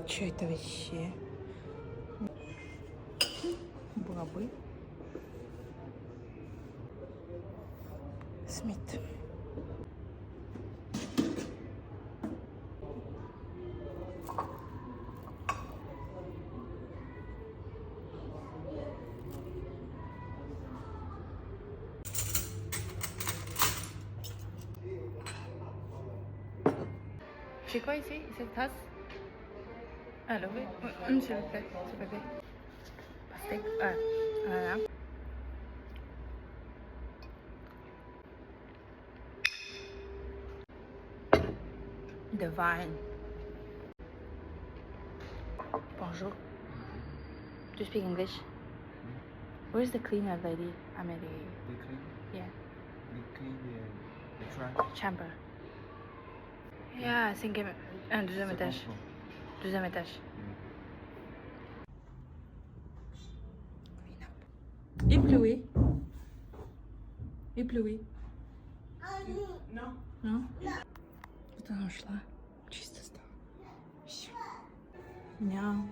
Что это вообще? Бабы. Смит. C'est quoi ici, cette tasse? Alors oui, s'il vous plaît, s'il vous plaît. Pastèque. Ah, voilà. Divine. Bonjour. Do you speak English? Where's the cleaner lady? Amélie. They clean? Yeah. They clean the trash? Chamber. Yeah, cinquième. Deuxième étage. Deuxième étage. Il pleuvait. Il pleuvait. Non. Non? Вот она ушла. Чисто стало. Всё. Меня